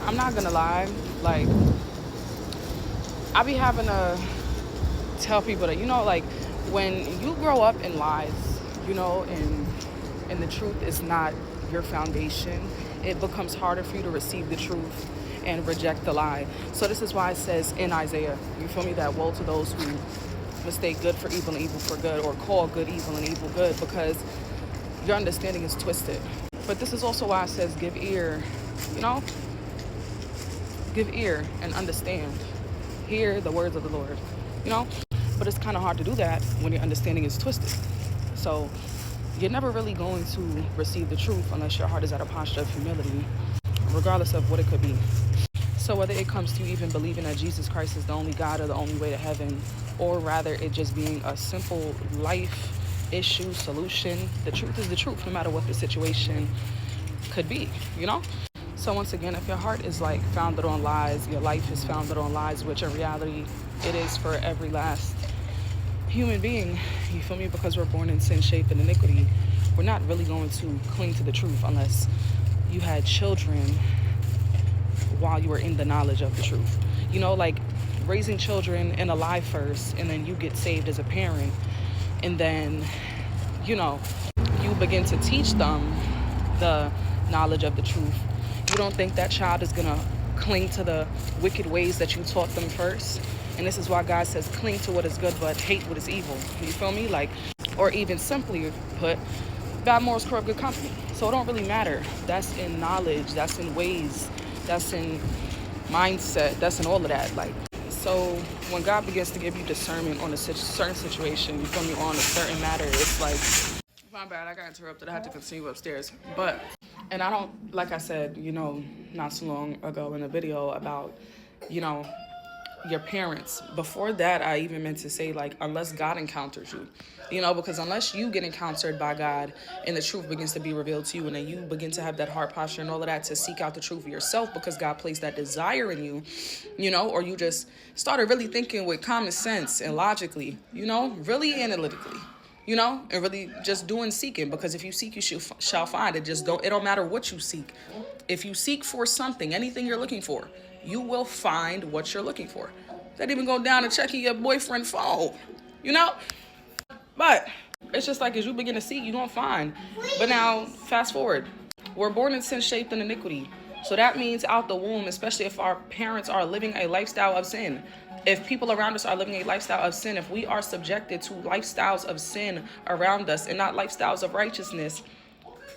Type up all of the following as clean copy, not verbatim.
I'm not gonna lie, like, I be having to tell people that, like, when you grow up in lies, and the truth is not your foundation, it becomes harder for you to receive the truth and reject the lie. So this is why it says in Isaiah, you feel me, that woe to those who mistake good for evil and evil for good, or call good evil and evil good, because your understanding is twisted. But this is also why it says give ear, give ear and understand. Hear the words of the Lord, But it's kind of hard to do that when your understanding is twisted. So you're never really going to receive the truth unless your heart is at a posture of humility, regardless of what it could be. So whether it comes to even believing that Jesus Christ is the only God or the only way to heaven, or rather it just being a simple life issue solution, the truth is the truth, no matter what the situation could be, So once again, if your heart is like founded on lies, your life is founded on lies, which in reality it is for every last human being, you feel me? Because we're born in sin, shaped in iniquity, we're not really going to cling to the truth unless you had children while you were in the knowledge of the truth. Like raising children in a lie first, and then you get saved as a parent, and then, you begin to teach them the knowledge of the truth. You don't think that child is gonna cling to the wicked ways that you taught them first? And this is why God says cling to what is good but hate what is evil. You feel me? Like, or even simply put, bad morals corrupt good company. So it don't really matter. That's in knowledge, that's in ways, that's in mindset, that's in all of that. Like, so when God begins to give you discernment on a certain situation, you feel me, on a certain matter, it's like, my bad, I got interrupted. I had to continue upstairs. But, and I don't, like I said, not so long ago in a video about, your parents. Before that, I even meant to say, like, unless God encounters you, because unless you get encountered by God and the truth begins to be revealed to you, and then you begin to have that heart posture and all of that to seek out the truth for yourself because God placed that desire in you, or you just started really thinking with common sense and logically, really analytically, and really just doing seeking, because if you seek, you shall find. It don't matter what you seek. If you seek for something, anything you're looking for, you will find what you're looking for. That even go down to checking your boyfriend's phone, But it's just like as you begin to seek, you're going to find. But now, fast forward. We're born in sin, shaped in iniquity. So that means out the womb, especially if our parents are living a lifestyle of sin, if people around us are living a lifestyle of sin, if we are subjected to lifestyles of sin around us and not lifestyles of righteousness,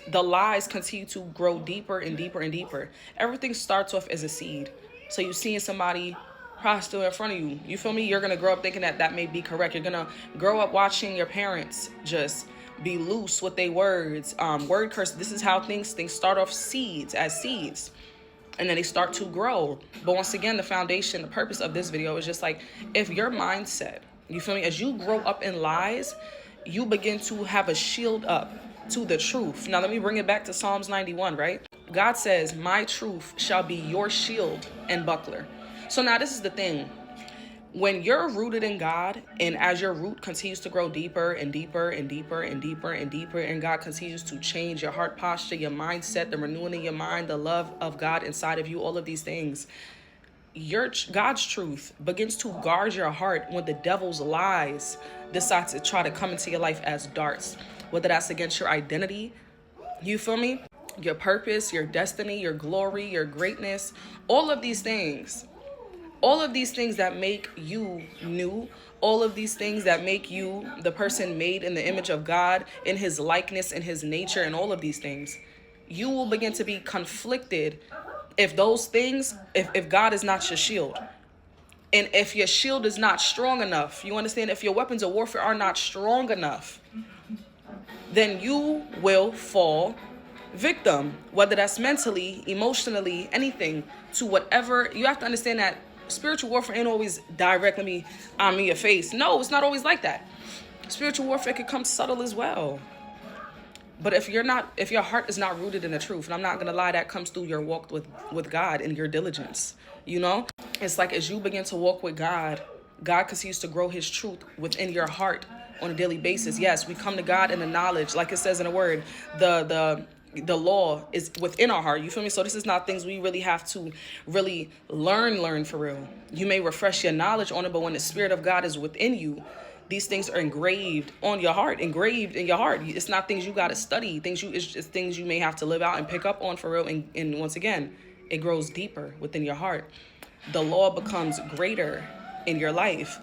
the lies continue to grow deeper and deeper and deeper. Everything starts off as a seed. So you're seeing somebody prostitute in front of you. You feel me? You're going to grow up thinking that may be correct. You're going to grow up watching your parents just be loose with their words, word curse. This is how things start off as seeds. And then they start to grow. But once again, the foundation, the purpose of this video is just like, if your mindset, you feel me, as you grow up in lies, you begin to have a shield up to the truth. Now, let me bring it back to Psalms 91, right? God says, my truth shall be your shield and buckler. So now this is the thing. When you're rooted in God, and as your root continues to grow deeper and deeper and deeper and deeper and deeper, and God continues to change your heart posture, your mindset, the renewing of your mind, the love of God inside of you, all of these things, God's truth begins to guard your heart when the devil's lies decide to try to come into your life as darts, whether that's against your identity, you feel me, your purpose, your destiny, your glory, your greatness, all of these things that make you new, all of these things that make you the person made in the image of God, in his likeness, in his nature, and all of these things, you will begin to be conflicted if those things, if God is not your shield. And if your shield is not strong enough, you understand, if your weapons of warfare are not strong enough, then you will fall victim, whether that's mentally, emotionally, anything, to whatever. You have to understand that spiritual warfare ain't always directly on your face. No, it's not always like that. Spiritual warfare can come subtle as well. But if your heart is not rooted in the truth, and I'm not gonna lie, that comes through your walk with God and your diligence. It's like as you begin to walk with God, God continues to grow his truth within your heart on a daily basis. Yes, we come to God in the knowledge, like it says in the word, the The law is within our heart. You feel me? So this is not things we really have to really learn for real. You may refresh your knowledge on it, but when the Spirit of God is within you, these things are engraved on your heart, engraved in your heart. It's not things you got to study. It's just things you may have to live out and pick up on for real. And once again, it grows deeper within your heart. The law becomes greater in your life.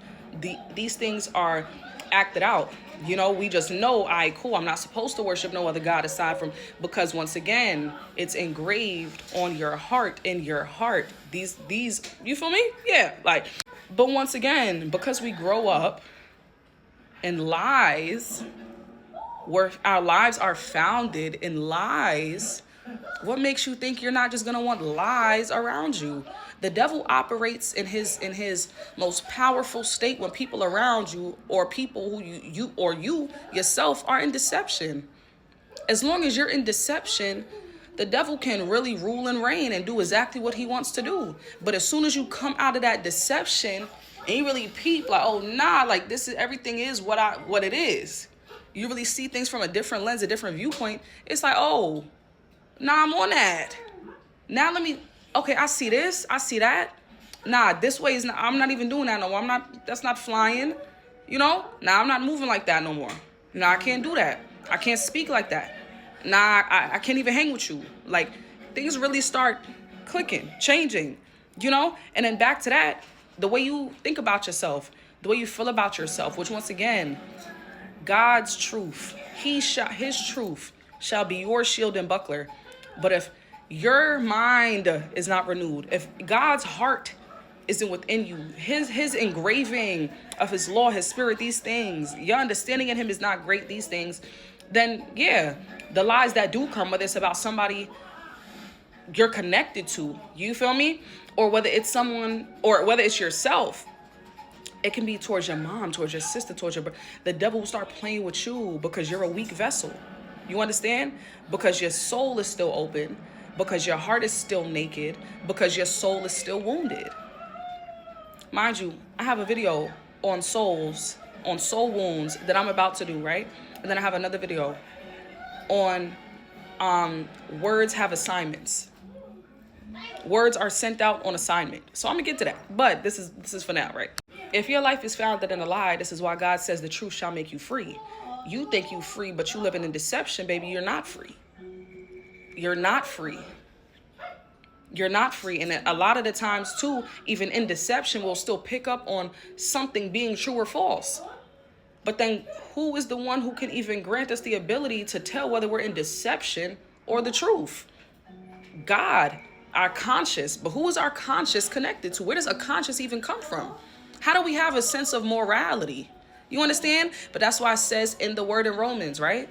These things are acted out. You know, we just know, cool, I'm not supposed to worship no other God aside from, because once again, it's engraved on your heart, in your heart. These, you feel me? Yeah, like, but once again, because we grow up in lies, where our lives are founded in lies, what makes you think you're not just gonna want lies around you? The devil operates in his most powerful state when people around you, or people who you yourself are in deception. As long as you're in deception, the devil can really rule and reign and do exactly what he wants to do. But as soon as you come out of that deception and you really peep, like, oh nah, like this is, everything is what it is. You really see things from a different lens, a different viewpoint. It's like, oh, nah, I'm on that. Now okay, I see this, I see that. Nah, this way is not, I'm not even doing that no more. That's not flying, you know? Nah, I'm not moving like that no more. Nah, I can't do that. I can't speak like that. Nah, I can't even hang with you. Like, things really start clicking, changing, you know? And then back to that, the way you think about yourself, the way you feel about yourself, which once again, God's truth, his truth shall be your shield and buckler. But if your mind is not renewed, if God's heart isn't within you, his engraving of his law, his spirit, these things, your understanding in him is not great, these things, then yeah, the lies that do come, whether it's about somebody you're connected to, you feel me? Or whether it's someone, or whether it's yourself, it can be towards your mom, towards your sister, towards your brother. The devil will start playing with you because you're a weak vessel. You understand? Because your soul is still open, because your heart is still naked, because your soul is still wounded. Mind you, I have a video on soul wounds that I'm about to do, right? And then I have another video on words have assignments. Words are sent out on assignment. So I'm gonna get to that. But this is for now, right? If your life is founded in a lie, this is why God says the truth shall make you free. You think you free, but you living in deception, baby. You're not free. You're not free. You're not free. And a lot of the times too, even in deception, we'll still pick up on something being true or false. But then who is the one who can even grant us the ability to tell whether we're in deception or the truth? God, our conscious. But who is our conscious connected to? Where does a conscious even come from? How do we have a sense of morality? You understand? But that's why it says in the word in Romans, right?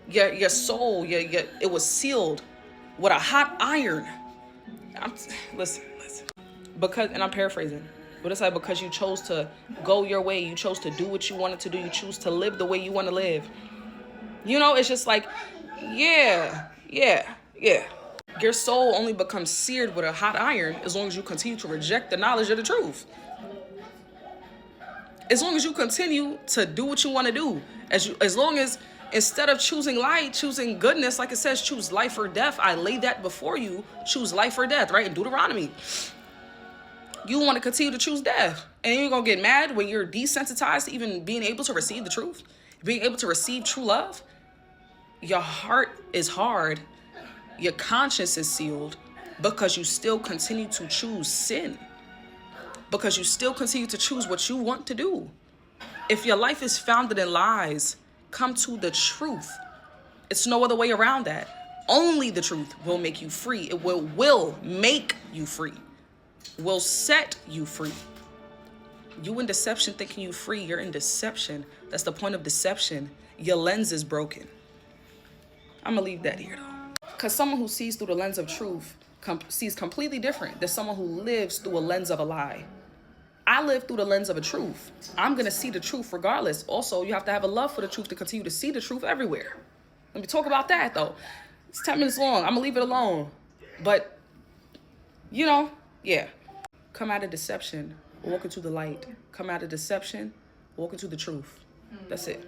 Your soul, it was sealed with a hot iron. Listen. Because, and I'm paraphrasing, but it's like, because you chose to go your way, you chose to do what you wanted to do, you choose to live the way you want to live. You know, it's just like, yeah. Your soul only becomes seared with a hot iron as long as you continue to reject the knowledge of the truth. As long as you continue to do what you want to do, as long as instead of choosing light, choosing goodness, like it says, choose life or death. I lay that before you. Choose life or death, right? In Deuteronomy. You want to continue to choose death. And you're going to get mad when you're desensitized to even being able to receive the truth, being able to receive true love. Your heart is hard. Your conscience is sealed because you still continue to choose sin. Because you still continue to choose what you want to do. If your life is founded in lies, come to the truth. It's no other way around that. Only the truth will make you free. It will make you free. Will set you free. You in deception thinking you free. You're in deception. That's the point of deception. Your lens is broken. I'm going to leave that here though. Because someone who sees through the lens of truth sees completely different than someone who lives through a lens of a lie. I live through the lens of a truth. I'm going to see the truth regardless. Also, you have to have a love for the truth to continue to see the truth everywhere. Let me talk about that, though. It's 10 minutes long. I'm going to leave it alone. But, you know, yeah. Come out of deception, walk into the light. Come out of deception, walk into the truth. That's it.